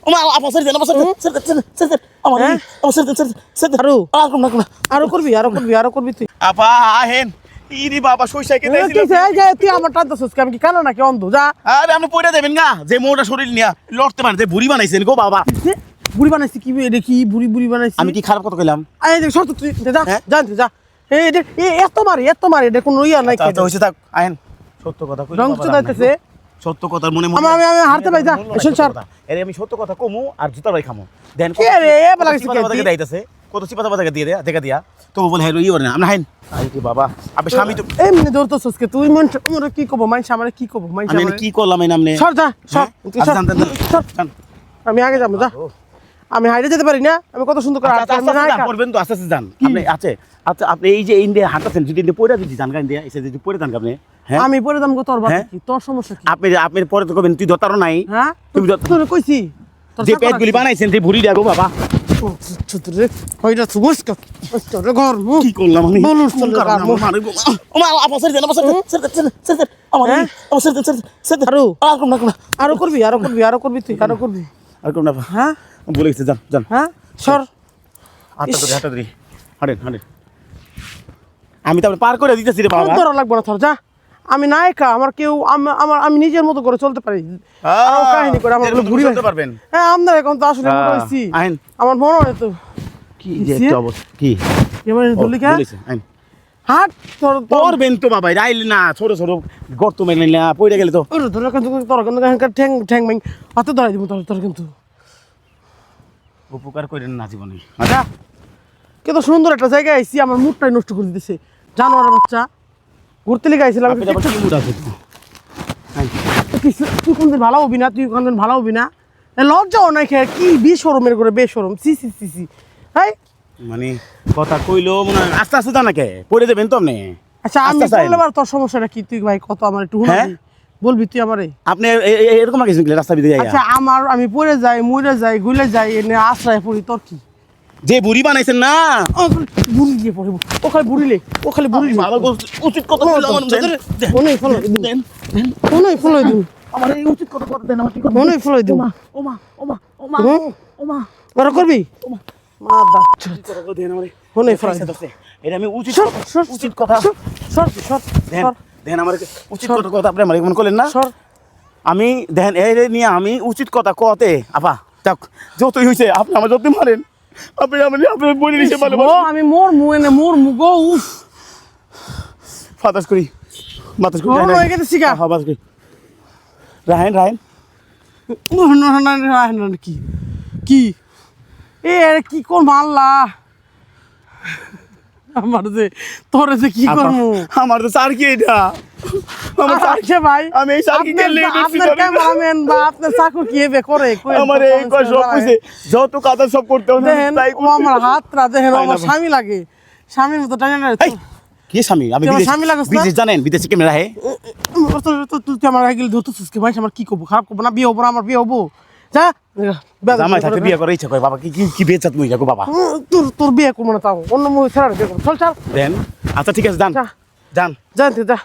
ওমা আপা সরি দেন আপা সরি সরি আমার আমার সরি সরি আরো করবি তুই আপা আহেন ইরি বাবা সইসাই কে কি তুই আমার টানতেছিস আমি কি কালো নাকি অন্ধ যা আরে আপনি পয়রা দেবেন না যে মোটা শরীর নিয়া লড়তে পারে যে বুড়ি বানাইছেন গো বাবা বুড়ি বানাইছি কি এটা কি বুড়ি বানাইছি আমি কি খারাপ কথা কইলাম এই দেখ শর্ত তুই যা জানতে যা এত মারি এটা কোনো ইয়া নাই আচ্ছা হইছে থাক আহেন সত্য কথা কইলাম রং চুদাইতেছে সত্য কথা মনে আমি হারতে পাই যা এসন স্যার আরে আমি সত্য কথা কমু আর জুতা ভাই খামু দেন কি রে এ বলা কিছু কি দাইতাছে কত চিপাতা পাতা দিয়ে দেয়া দেখা দিয়া তো বল হেলো ই না আমরা হাইন আই কি বাবা আপনি স্বামী তো এমনি ধরতেছস কে তুই মন মোরে কি কব মাইনছ আমারে কি কব মাইনছ আমি কি করলাম এই নামনে সর যা সর আমি আগে যাব যা আমি হাইরে যেতে পারি না আমি কত সুন্দর করে হাঁটতে করবেন তো আস্তে আস্তে যান আপনি আছে আচ্ছা আপনি এই যে ইন্ডিয়া হাঁটাছেন যদি ইন্ডিয়া পয়রা যদি যান ইন্ডিয়া এসে যদি পয়রা যান আপনি হ্যাঁ আমি পরে দাম তোর বাবা কি তোর সমস্যা কি আপনি পরে তো কবেন তুই দতারও নাই হ্যাঁ তুমি তোর কইছি যে পেটগুলি বানাইছেন সেই ভুড়ি দেখো বাবা ছোটরে কইরা সুবস তোর ঘর কি করলাম আমি বলুস তোর ঘর ওমা আপা সরি দেন আপা সরি আমার সরি আরো করবি তুই আরো করবি আর কোন না হ্যাঁ বলে গেছে যান হ্যাঁ সর হাঁটা ধরি হাঁটেন আমি তো পার করে দিতেছি রে বাবা তোর লাগবে না তোর যা আমি নায়িকা আমার কেউ আমি নিজের মতো করে চলতে পারি কাহিনী করে আমার ঘুরি চলতে পারবেন হ্যাঁ আমরা এখন তো আসলে হইছি আমার মনে হয় তো কি যে একটা অবস্থা কি এবার দলিকা আইন হাট তোর বেন্ত বাবা রাইল না ছোট গর্ত মেলে না পড়ে গেলে তো তোর কিন্তু ঠ্যাং মাইং হাতে ধরাই দিব তোর কিন্তু উপকার করেন না জীবনে আচ্ছা কত সুন্দর একটা জায়গায় আইছি আমার মুডটাই নষ্ট করে দিতেছে জানোয়ারের বাচ্চা ঘুরতে লেগে আইছিলাম তুই কোনদিন ভালো হবি না ভালো হবি না লজ্জাও নাই খেয়ে কি বেশরমের করে বেশরম সি হাই মানে কথা কইলো মনে আস্তে আস্তে জানাকে পড়ে দেবেন তো আপনি আচ্ছা আমি বললে তোর সমস্যাটা কি তুই ভাই কত আমার একটু বলবি তুই আমারে আপনি এরকম কিছু রাস্তা দিয়ে আচ্ছা আমি পড়ে যাই মরে যাই গুলে যাই এনে আশ্রয় পড়ি তোর কি যে বুড়ি বানাইছেন না বুড়ি দিয়ে পড়ে ও খালি বুড়ি ভালো উচিত কথা বললাম ফোনই ফলো দিন আমার এই উচিত কথা কথা দেন আমার কি ফোনই ফলো দিন ওমা বড় করবি মা বাচ্চা কথা দেন আমারে ফোনই ফলো এটা আমি উচিত কথা সর দেন আমার উচিত কথা আপনি আমার মন করলেন না সর আমি দেন এই নিয়ে আমি উচিত কথা কতে আপা যাক যতই হইছে আপনি আমার যতই মারেন আপনি বলি নিছে ভালো আমি মোর মুগো উফ ফাতাস করি মাতাস করি হয়ে গেছে সিগা হ্যাঁ বাস করি রাহেন রাহেন কি এ কি কোন মারলা আমার যে তোরে যে কি করব আমার তো স্যার কি এটা আমার আচ্ছা ভাই আমি এই স্যার কি গেলে আপনার ক্যামেরাম্যান বা আপনার চাকর কি এবে করে আমার এই কয় সব কইছে যত কাজ সব করতে হবে তাই আমার হাতরা দেখেন আমার স্বামী লাগে স্বামীর মতো টানে না কি স্বামী আমি বিদেশ জানেন বিদেশে ক্যামেরা হে তুই আমার গেলে ধরতেছিস কি ভাই আমার কি করবো খারাপ করবো না বিয়ে হবো আমার বিয়ে হবো যা জামাই থাকতে বিয়ে করার ইচ্ছা করে বাবা কি বিয়ে চাত মুই যাকো বাবা তোর বিয়ে করবো না তাও অন্য মুই ছাড়া বিয়ে করবো চল দেন আচ্ছা ঠিক আছে যান যা